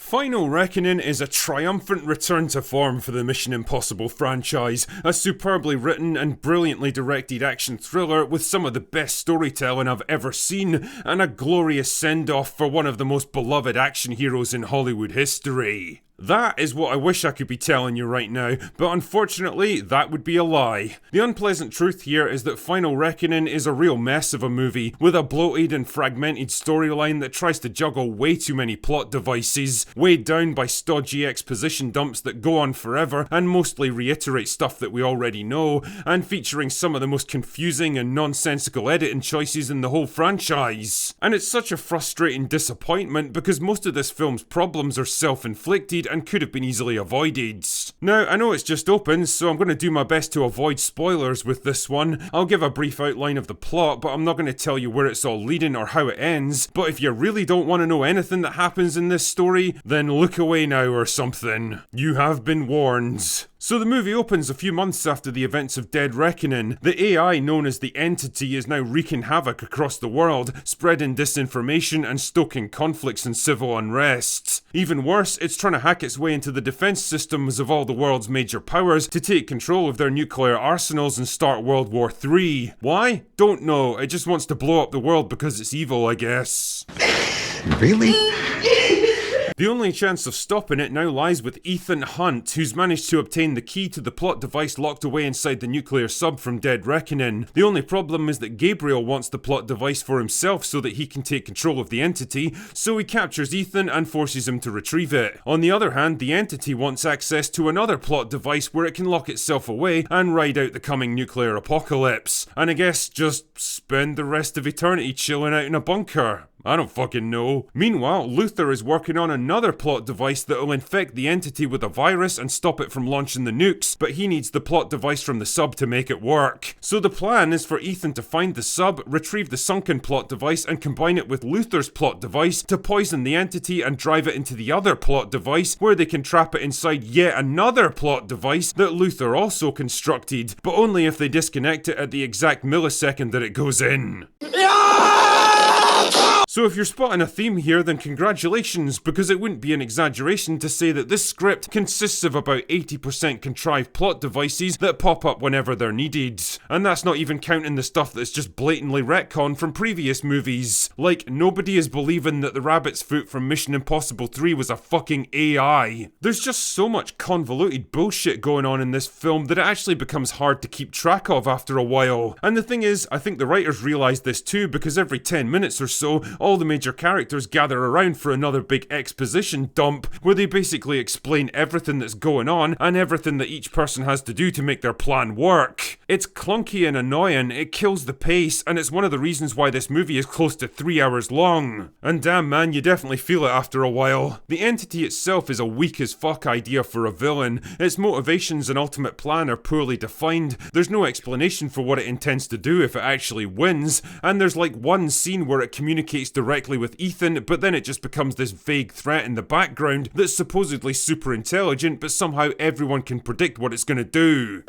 Final Reckoning is a triumphant return to form for the Mission Impossible franchise, a superbly written and brilliantly directed action thriller with some of the best storytelling I've ever seen, and a glorious send-off for one of the most beloved action heroes in Hollywood history. That is what I wish I could be telling you right now, but unfortunately, that would be a lie. The unpleasant truth here is that Final Reckoning is a real mess of a movie, with a bloated and fragmented storyline that tries to juggle way too many plot devices, weighed down by stodgy exposition dumps that go on forever and mostly reiterate stuff that we already know, and featuring some of the most confusing and nonsensical editing choices in the whole franchise. And it's such a frustrating disappointment because most of this film's problems are self-inflicted and could have been easily avoided. Now, I know it's just open, so I'm going to do my best to avoid spoilers with this one. I'll give a brief outline of the plot, but I'm not going to tell you where it's all leading or how it ends. But if you really don't want to know anything that happens in this story, then look away now or something. You have been warned. So the movie opens a few months after the events of Dead Reckoning. The AI known as the Entity is now wreaking havoc across the world, spreading disinformation and stoking conflicts and civil unrest. Even worse, it's trying to hack its way into the defense systems of all the world's major powers to take control of their nuclear arsenals and start World War III. Why? Don't know. It just wants to blow up the world because it's evil, I guess. Really? The only chance of stopping it now lies with Ethan Hunt, who's managed to obtain the key to the plot device locked away inside the nuclear sub from Dead Reckoning. The only problem is that Gabriel wants the plot device for himself so that he can take control of the Entity, so he captures Ethan and forces him to retrieve it. On the other hand, the Entity wants access to another plot device where it can lock itself away and ride out the coming nuclear apocalypse. And I guess just spend the rest of eternity chilling out in a bunker. I don't fucking know. Meanwhile, Luther is working on another plot device that will infect the Entity with a virus and stop it from launching the nukes, but he needs the plot device from the sub to make it work. So the plan is for Ethan to find the sub, retrieve the sunken plot device and combine it with Luther's plot device to poison the Entity and drive it into the other plot device, where they can trap it inside yet another plot device that Luther also constructed, but only if they disconnect it at the exact millisecond that it goes in. So if you're spotting a theme here, then congratulations, because it wouldn't be an exaggeration to say that this script consists of about 80% contrived plot devices that pop up whenever they're needed. And that's not even counting the stuff that's just blatantly retconned from previous movies. Like, nobody is believing that the rabbit's foot from Mission Impossible 3 was a fucking AI. There's just so much convoluted bullshit going on in this film that it actually becomes hard to keep track of after a while. And the thing is, I think the writers realised this too, because every 10 minutes or so, all the major characters gather around for another big exposition dump where they basically explain everything that's going on and everything that each person has to do to make their plan work. It's clunky and annoying, it kills the pace, and it's one of the reasons why this movie is close to 3 hours long. And damn man, you definitely feel it after a while. The Entity itself is a weak as fuck idea for a villain. Its motivations and ultimate plan are poorly defined, there's no explanation for what it intends to do if it actually wins, and there's like one scene where it communicates directly with Ethan, but then it just becomes this vague threat in the background that's supposedly super intelligent, but somehow everyone can predict what it's gonna do.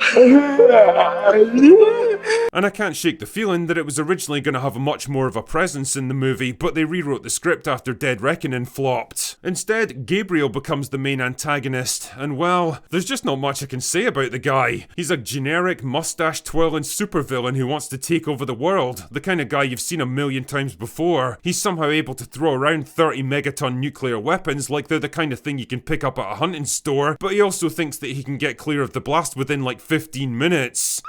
And I can't shake the feeling that it was originally gonna have much more of a presence in the movie, but they rewrote the script after Dead Reckoning flopped. Instead, Gabriel becomes the main antagonist, and well, there's just not much I can say about the guy. He's a generic, mustache-twirling supervillain who wants to take over the world, the kind of guy you've seen a million times before. He's somehow able to throw around 30 megaton nuclear weapons like they're the kind of thing you can pick up at a hunting store, but he also thinks that he can get clear of the blast within like 15 minutes.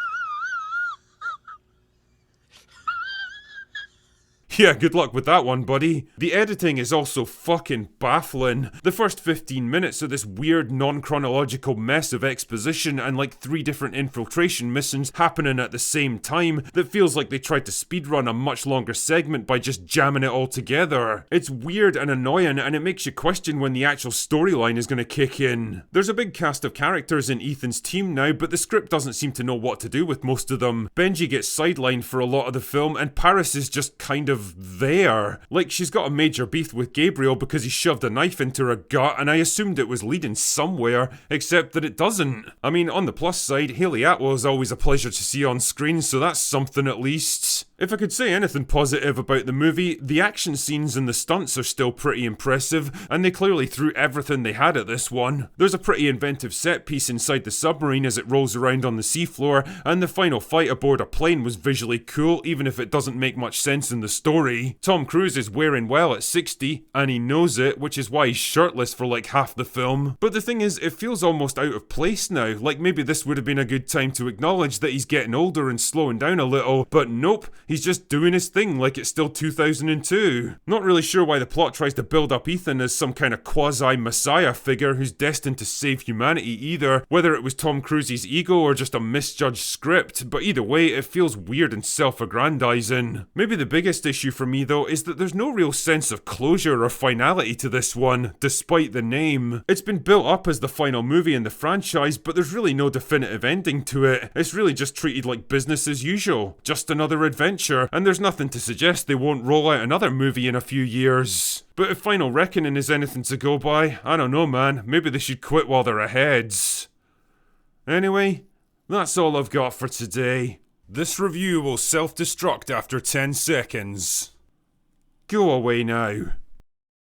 Yeah, good luck with that one, buddy. The editing is also fucking baffling. The first 15 minutes are this weird non-chronological mess of exposition and like 3 different infiltration missions happening at the same time that feels like they tried to speedrun a much longer segment by just jamming it all together. It's weird and annoying, and it makes you question when the actual storyline is gonna kick in. There's a big cast of characters in Ethan's team now, but the script doesn't seem to know what to do with most of them. Benji gets sidelined for a lot of the film, and Paris is just kind of there. Like, she's got a major beef with Gabriel because he shoved a knife into her gut, and I assumed it was leading somewhere, except that it doesn't. I mean, on the plus side, Hayley Atwell is always a pleasure to see on screen, so that's something at least. If I could say anything positive about the movie, the action scenes and the stunts are still pretty impressive, and they clearly threw everything they had at this one. There's a pretty inventive set piece inside the submarine as it rolls around on the seafloor, and the final fight aboard a plane was visually cool, even if it doesn't make much sense in the story. Tom Cruise is wearing well at 60, and he knows it, which is why he's shirtless for like half the film. But the thing is, it feels almost out of place now, like maybe this would have been a good time to acknowledge that he's getting older and slowing down a little, but nope. He's just doing his thing like it's still 2002. Not really sure why the plot tries to build up Ethan as some kind of quasi-messiah figure who's destined to save humanity either, whether it was Tom Cruise's ego or just a misjudged script, but either way it feels weird and self-aggrandizing. Maybe the biggest issue for me though is that there's no real sense of closure or finality to this one, despite the name. It's been built up as the final movie in the franchise, but there's really no definitive ending to it. It's really just treated like business as usual, just another adventure, and there's nothing to suggest they won't roll out another movie in a few years. But if Final Reckoning is anything to go by, I don't know man, maybe they should quit while they're ahead. Anyway, that's all I've got for today. This review will self-destruct after 10 seconds. Go away now.